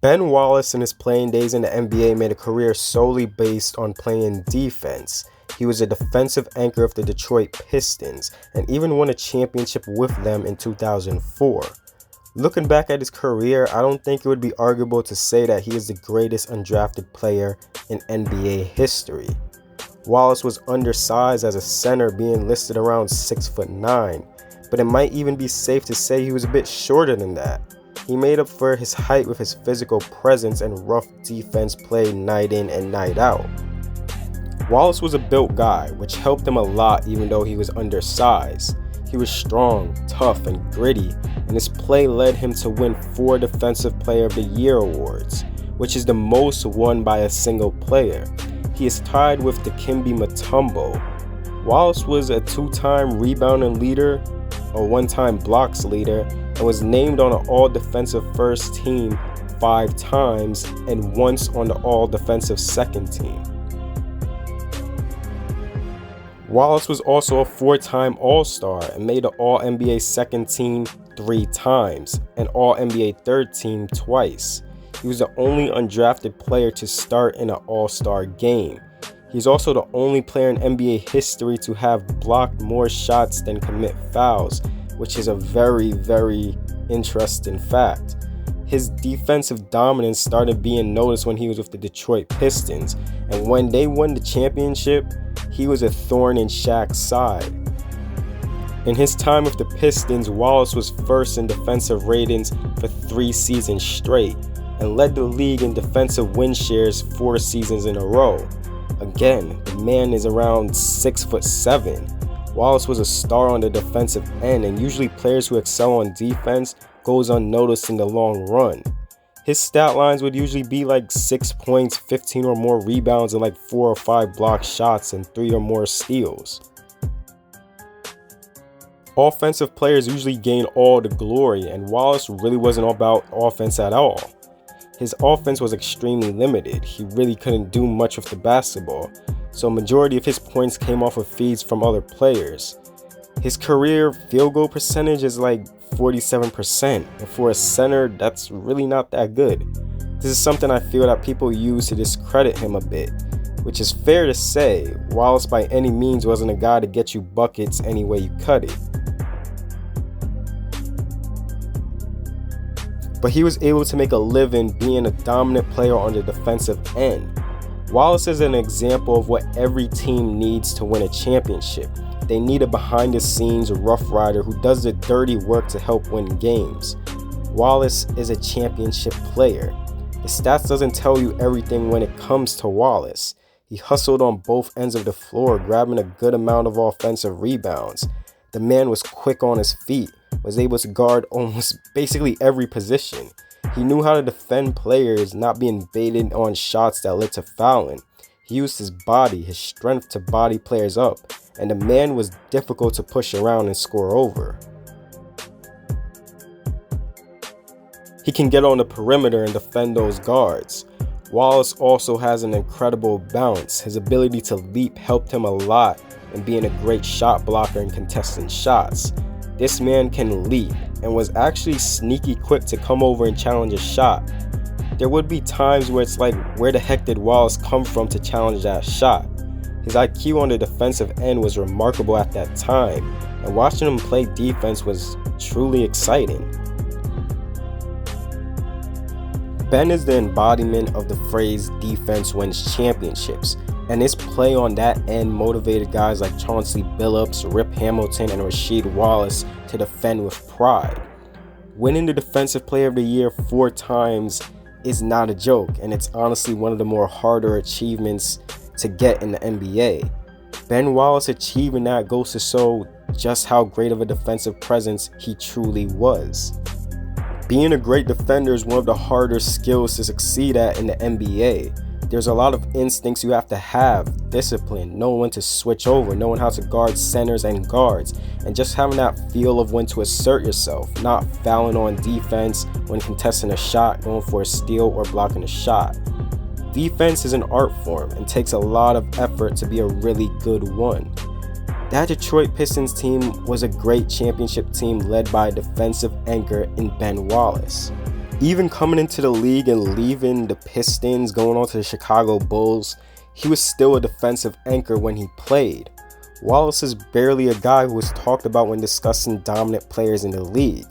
Ben Wallace in his playing days in the NBA made a career solely based on playing defense. He was a defensive anchor of the Detroit Pistons and even won a championship with them in 2004. Looking back at his career, I don't think it would be arguable to say that he is the greatest undrafted player in NBA history. Wallace was undersized as a center, being listed around 6'9", but it might even be safe to say he was a bit shorter than that. He made up for his height with his physical presence and rough defense play night in and night out. Wallace was a built guy, which helped him a lot even though he was undersized. He was strong, tough, and gritty, and his play led him to win 4 Defensive Player of the Year awards, which is the most won by a single player. He is tied with Dikembe Mutombo. Wallace was a 2-time rebounding leader, a 1-time blocks leader, and was named on an All-Defensive First Team 5 times and once on the All-Defensive Second Team. Wallace was also a 4-time All-Star and made the All-NBA Second Team 3 times and All-NBA Third Team twice. He was the only undrafted player to start in an All-Star game. He's also the only player in NBA history to have blocked more shots than commit fouls, which is a very, very interesting fact. His defensive dominance started being noticed when he was with the Detroit Pistons, and when they won the championship, he was a thorn in Shaq's side. In his time with the Pistons, Wallace was first in defensive ratings for 3 seasons straight and led the league in defensive win shares 4 seasons in a row. Again, the man is around 6'7". Wallace was a star on the defensive end, and usually players who excel on defense goes unnoticed in the long run. His stat lines would usually be like 6 points, 15 or more rebounds, and like 4 or 5 blocked shots and 3 or more steals. Offensive players usually gain all the glory, and Wallace really wasn't about offense at all. His offense was extremely limited. He really couldn't do much with the basketball, so a majority of his points came off of feeds from other players. His career field goal percentage is like 47%, and for a center, that's really not that good. This is something I feel that people use to discredit him a bit, which is fair to say. Wallace by any means wasn't a guy to get you buckets any way you cut it. But he was able to make a living being a dominant player on the defensive end. Wallace is an example of what every team needs to win a championship. They need a behind-the-scenes rough rider who does the dirty work to help win games. Wallace is a championship player. The stats doesn't tell you everything when it comes to Wallace. He hustled on both ends of the floor, grabbing a good amount of offensive rebounds. The man was quick on his feet, was able to guard almost basically every position. He knew how to defend players, not being baited on shots that led to fouling. He used his body, his strength to body players up, and the man was difficult to push around and score over. He can get on the perimeter and defend those guards. Wallace also has an incredible bounce. His ability to leap helped him a lot in being a great shot blocker and contesting shots. This man can leap and was actually sneaky quick to come over and challenge a shot. There would be times where it's like, where the heck did Wallace come from to challenge that shot? His IQ on the defensive end was remarkable at that time, and watching him play defense was truly exciting. Ben is the embodiment of the phrase defense wins championships, and his play on that end motivated guys like Chauncey, Billups, Rip Hamilton, and Rasheed Wallace to defend with pride. Winning the Defensive Player of the Year 4 times is not a joke, and it's honestly one of the more harder achievements to get in the NBA. Ben Wallace achieving that goes to show just how great of a defensive presence he truly was. Being a great defender is one of the harder skills to succeed at in the NBA. There's a lot of instincts you have to have, discipline, knowing when to switch over, knowing how to guard centers and guards, and just having that feel of when to assert yourself, not fouling on defense when contesting a shot, going for a steal, or blocking a shot. Defense is an art form and takes a lot of effort to be a really good one. That Detroit Pistons team was a great championship team led by a defensive anchor in Ben Wallace. Even coming into the league and leaving the Pistons, going on to the Chicago Bulls, he was still a defensive anchor when he played. Wallace is barely a guy who was talked about when discussing dominant players in the league.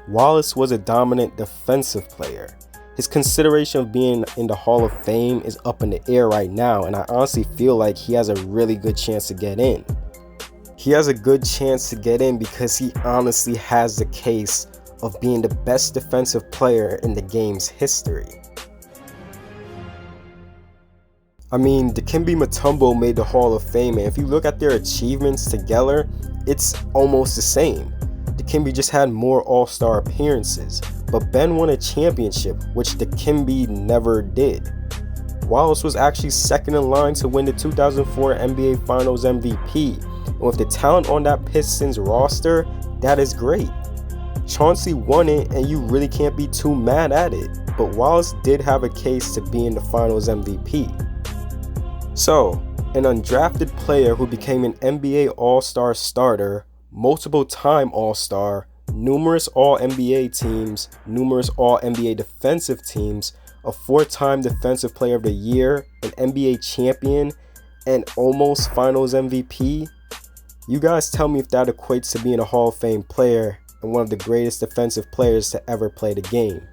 Wallace was a dominant defensive player. His consideration of being in the Hall of Fame is up in the air right now, and I honestly feel like he has a really good chance to get in. He has a good chance to get in because he honestly has the case of being the best defensive player in the game's history. I mean, Dikembe Mutombo made the Hall of Fame, and if you look at their achievements together, it's almost the same. Dikembe just had more All-Star appearances, but Ben won a championship, which Dikembe never did. Wallace was actually second in line to win the 2004 NBA Finals MVP, and with the talent on that Pistons roster, that is great. Chauncey won it, and you really can't be too mad at it, but Wallace did have a case to being the Finals MVP. So, an undrafted player who became an NBA All-Star starter, multiple-time All-Star, numerous All-NBA teams, numerous All-NBA defensive teams, a 4-time Defensive Player of the Year, an NBA champion, and almost Finals MVP. You guys tell me if that equates to being a Hall of Fame player and one of the greatest defensive players to ever play the game.